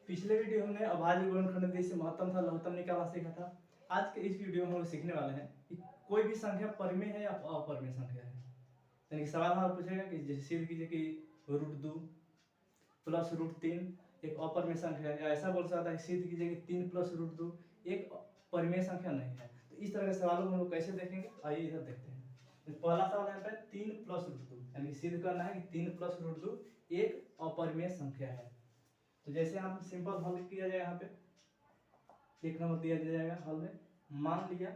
पिछले वीडियो हमने अभाज्य गुणनखंड से महत्तम था लघुत्तम निकालना सीखा था। आज के इस वीडियो में हम लोग सीखने वाले हैं कि कोई भी संख्या परिमेय है या अपरिमेय संख्या है। यानी कि सवाल हमारा पूछेगा कि जैसे सिद्ध कीजिए कि √2 प्लस √3 एक अपरिमेय संख्या है, या ऐसा बोल सकता है कि सिद्ध कीजिए कि 3 प्लस √2 एक परिमेय संख्या नहीं है। तो इस तरह के सवालों को हम लोग कैसे देखेंगे, आइए इधर देखते हैं। तो पहला सवाल यहाँ पे 3 प्लस √2 यानी कि सिद्ध करना है कि 3 प्लस √2 एक अपरिमेय संख्या है। तो जैसे हम सिंपल हल किया जाए, यहाँ पे एक नंबर दिया जाएगा हल में। मान लिया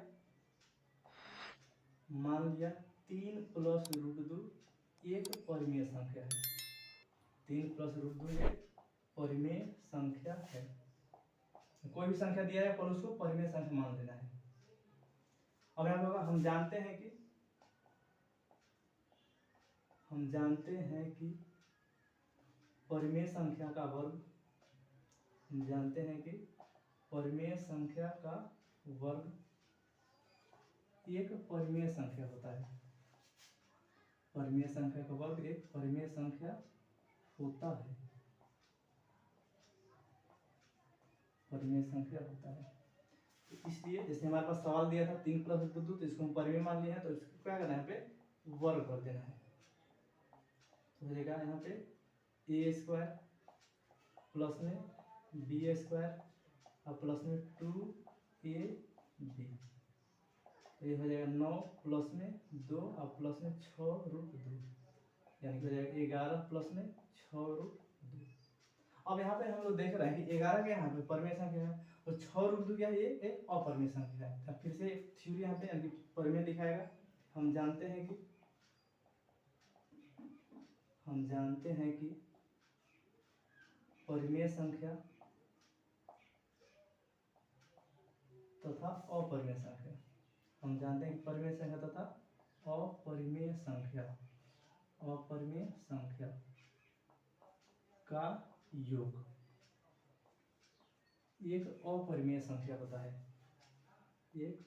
3 प्लस √2 एक परिमेय संख्या है। 3 प्लस √2 एक परिमेय संख्या है। कोई भी संख्या दिया है पर उसको परिमेय संख्या मान लेना है। अब यहाँ पे हम जानते हैं कि परिमेय संख्या का वर्ग, हम जानते हैं कि परिमेय संख्या का वर्ग एक परिमेय संख्या होता है। परिमेय संख्या का वर्ग एक परिमेय संख्या होता है। परिमेय संख्या होता है। तो इसलिए जैसे हमारे पास सवाल दिया था 3 प्लस √2, तो इसको हम परिमेय मान लिया है, तो इसको क्या करना है, यहाँ पे वर्ग कर देना है। तो हो जाएगा यहाँ पे a² प्लस में b² और प्लस में 2ab, तो ये हो जाएगा 9 प्लस में 2 और प्लस में 6√2, यानी कि हो जाएगा 11 प्लस में 6√2। अब यहाँ पे हम लोग देख रहे हैं कि 11 क्या यहाँ पे परिमेय संख्या है और 6√2 क्या है, ये एक अपरिमेय संख्या है। अब फिर से एक थ्योरी यहाँ पे यानी परिमेय दिखाएगा। हम जानते हैं कि परिमेय संख्या तथा अपरिमेय संख्या, हम जानते हैं कि परिमेय संख्या तथा अपरिमेय संख्या का योग एक अपरिमेय संख्या होता है। एक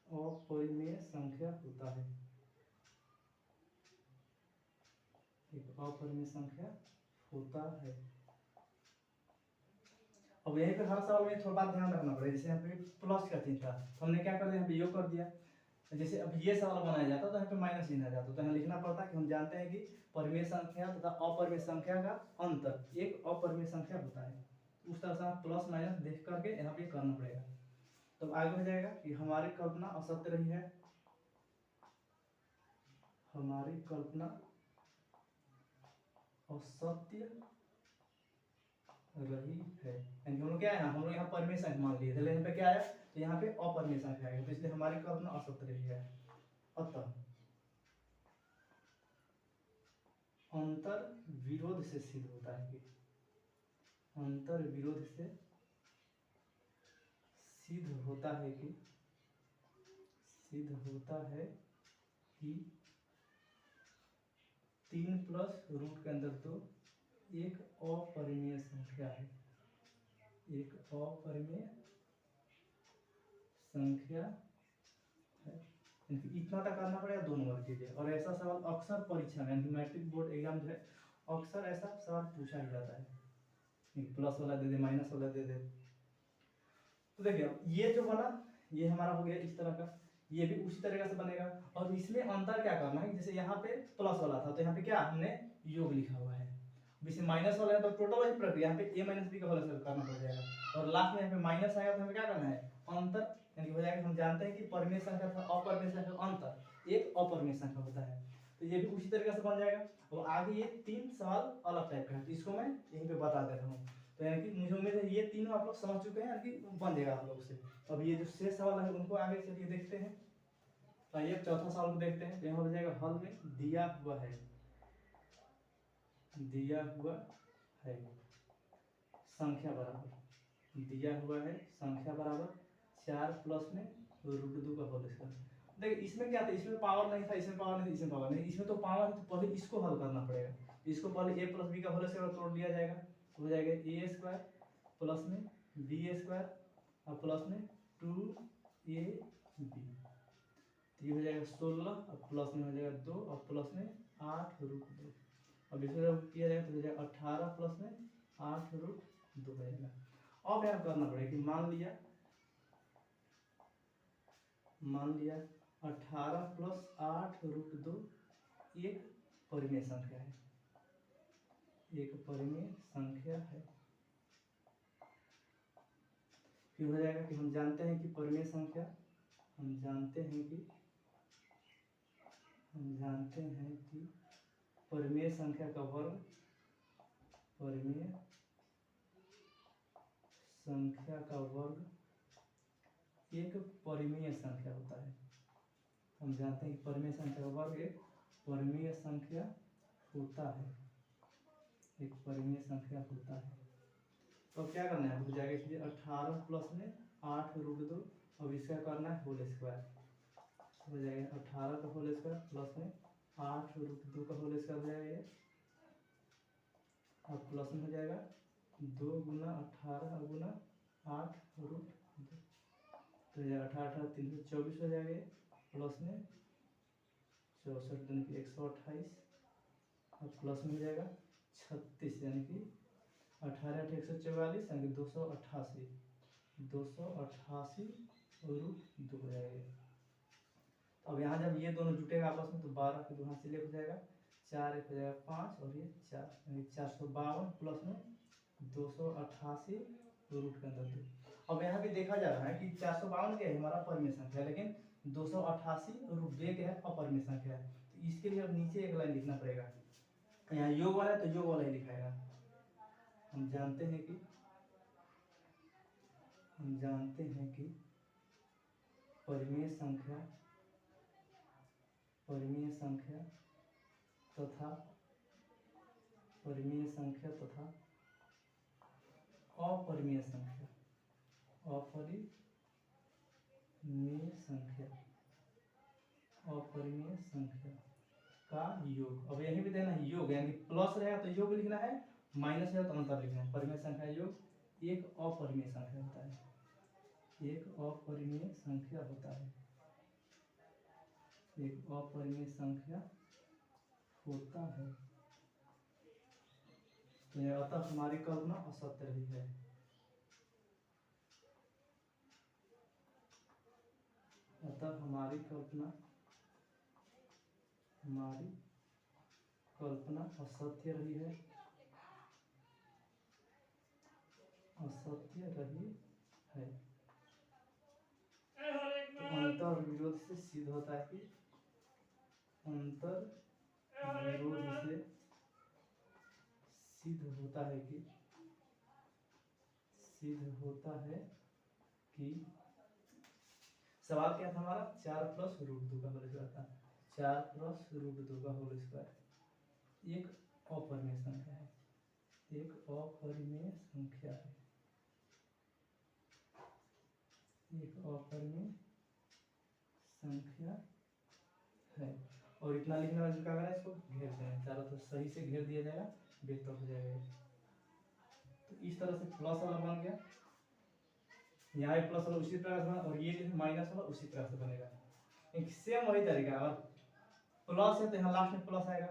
अपरिमेय संख्या होता है। एक अपरिमेय संख्या होता है। अब यहीं पे हर सवाल में थोड़ा बात ध्यान रखना पड़ेगा। जैसे यहाँ पे प्लस का चिन्ह था, तो हमने क्या कर दिया, यहाँ पे योग कर दिया। जैसे अब ये सवाल बनाया जाता तो यहाँ पे माइनस चिन्ह आ जाता, तो यहाँ लिखना पड़ता कि हम जानते हैं कि परिमेय संख्या तथा अपरिमेय संख्या का अंतर एक अपरिमेय संख्या होता है। उस तरह से आप प्लस माइनस देख करके यहाँ पे करना पड़ेगा। तो आगे हो जाएगा कि हमारी कल्पना असत्य रही है। हमारी कल्पना असत्य रही है, यानी हम लोग क्या है, हम लोग यहाँ परिमेय संख्या मान लिए थे, यहाँ पे क्या आया, तो यहाँ पे अपरिमेय संख्या आएगा, तो इसलिए हमारी कल्पना असत्य रही है। अतः अंतर विरोध से सिद्ध होता है कि अंतर विरोध से सिद्ध होता है कि 3 प्लस रूट के अंदर तो एक अपरिमेय संख्या है। एक अपरिमेय संख्या है। इतना तक करना पड़ेगा 2 नंबर के लिए। और ऐसा सवाल अक्सर परीक्षा में, मैट्रिक बोर्ड एग्जाम जो है, अक्सर ऐसा सवाल पूछा ही जाता है। प्लस वाला दे दे, माइनस वाला दे दे। तो देखिए ये जो बना, ये हमारा हो गया इस तरह का, ये भी उसी तरीके से बनेगा। और इसमें अंतर क्या करना है, जैसे यहाँ पे प्लस वाला था तो यहाँ पे क्या हमने योग लिखा हुआ है, जैसे माइनस वाला है तो टोटल वही प्रक्रिया, यहाँ पे a माइनस बी का होल स्क्वायर करना पड़ जाएगा। और लास्ट में यहाँ पे माइनस आएगा तो हमें क्या करना है, अंतर, यानी हो जाएगा। हम जानते हैं कि परिमेय संख्या तथा अपरिमेय संख्या का अंतर एक अपरिमेय संख्या होता है, तो ये भी उसी तरीके से बन जाएगा। और आगे ये 3 सवाल अलग टाइप का है, तो इसको मैं यहीं पे बता देता हूँ। तो यानी कि मुझे उम्मीद है ये तीनों आप लोग समझ चुके हैं, यानी कि बन जाएगा आप लोग से। अब ये जो शेष सवाल है उनको आगे चलिए देखते हैं। तो आइए चौथा सवाल को देखते हैं। यहाँ हो जाएगा हल में दिया हुआ है संख्या बराबर 4 प्लस में √2 का होल स्क्वायर। देखिए इसमें क्या था, इसमें पावर नहीं था, इसमें पावर नहीं, इसमें पावर नहीं, इसमें तो पावर है, तो पहले इसको हल करना पड़ेगा। इसको पहले a प्लस बी का होल स्क्वायर तोड़ लिया जाएगा, हो जाएगा a² प्लस में b² और प्लस में 2ab, तो ये हो जाएगा 16 और प्लस में हो जाएगा 2 और प्लस में 8√2। अब इसको जब किया जाएगा तो हो जाएगा 18 प्लस में 8√2। 2 हो जाएगा। अब यहाँ करना पड़ेगा कि मान लिया 18 + 8 √2 एक परिमेय संख्या है, एक परिमेय संख्या है। फिर हो जाएगा कि हम जानते हैं कि परिमेय संख्या, हम जानते हैं कि परिमेय संख्या का वर्ग, परिमेय संख्या का वर्ग एक परिमेय संख्या होता है। हम जानते हैं कि परिमेय संख्या का वर्ग एक परिमेय संख्या होता है, एक परिमेय संख्या होता है। तो क्या करना है, हो जाएगा इसलिए 18 प्लस में 8 √2, अब इसका करना है होल स्क्वायर, हो जाएगा 18 का होल स्क्वायर प्लस में 8 √2 का होल स्क्वायर हो जाएगा ये, अब प्लस में हो जाएगा 2 × 18 × 8 √2, तो हो जाएगा 18 324 हो जाएगा, प्लस में 64 दिन की 128, अब प्लस में हो जाएगा 36 यानी कि 18 × 144 यानी कि 288 √2 हो जाएगा। अब यहाँ जब ये दोनों जुटेगा आपस में तो 12 के 2 हाथ से ले हो जाएगा, 4 एक हो जाएगा 5 और ये 4 यानी 452 प्लस में 288 रूट के अंदर 2। अब यहाँ भी देखा जा रहा है कि 452 क्या है हमारा परिमेय संख्या है, लेकिन 288 √2 क्या है अपरिमेय संख्या है। तो इसके लिए अब नीचे एक लाइन लिखना पड़ेगा, यहाँ योग वाला है तो योग वाला ही लिखाएगा। हम जानते हैं कि परिमेय संख्या तथा अपरिमेय संख्या का योग। अब यही भी देना है योग, यानी प्लस रहेगा तो योग लिखना है, माइनस है तो अंतर लिखना है। परिमेय संख्या योग एक अपरिमेय संख्या होता है, एक अपरिमेय संख्या होता है, एक अपरिमेय संख्या होता है। तो यह अतः हमारी कल्पना असत्य रही है, अतः हमारी कल्पना असत्य रही है, तो अंतर विरोध से सिद्ध होता है कि सवाल क्या था हमारा, 4 + √2 का होल स्क्वायर था, 4 + √2 का होल स्क्वायर एक अपरिमेय संख्या है, एक अपरिमेय संख्या है, एक अपरिमेय संख्या है। और इतना लिखने वाला क्या करना है, इसको घेर देना है, चारों तरफ सही से घेर दिया जाएगा, बेहतर हो जाएगा। तो इस तरह से प्लस वाला बन गया, यहाँ भी प्लस वाला उसी तरह से बना, और ये जो है माइनस वाला उसी तरह से बनेगा, एक सेम वही तरीका। और प्लस है तो यहाँ लास्ट में प्लस आएगा,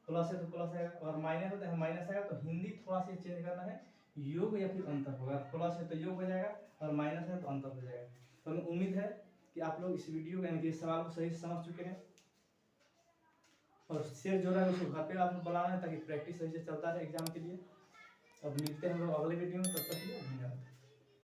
प्लस है तो प्लस आएगा, और माइनस है तो यहाँ माइनस आएगा। तो हिंदी थोड़ा सा चेंज करना है, योग या फिर अंतर होगा, प्लस है तो योग हो जाएगा और माइनस है तो अंतर हो जाएगा। तो हमें उम्मीद है कि आप लोग इस वीडियो यानी कि इस सवाल को सही से समझ चुके हैं, और शेयर जो रहा है उसको घर पे आप बनाना है ताकि प्रैक्टिस सही से चलता रहे एग्जाम के लिए। अब मिलते हैं हम लोग अगले वीडियो में।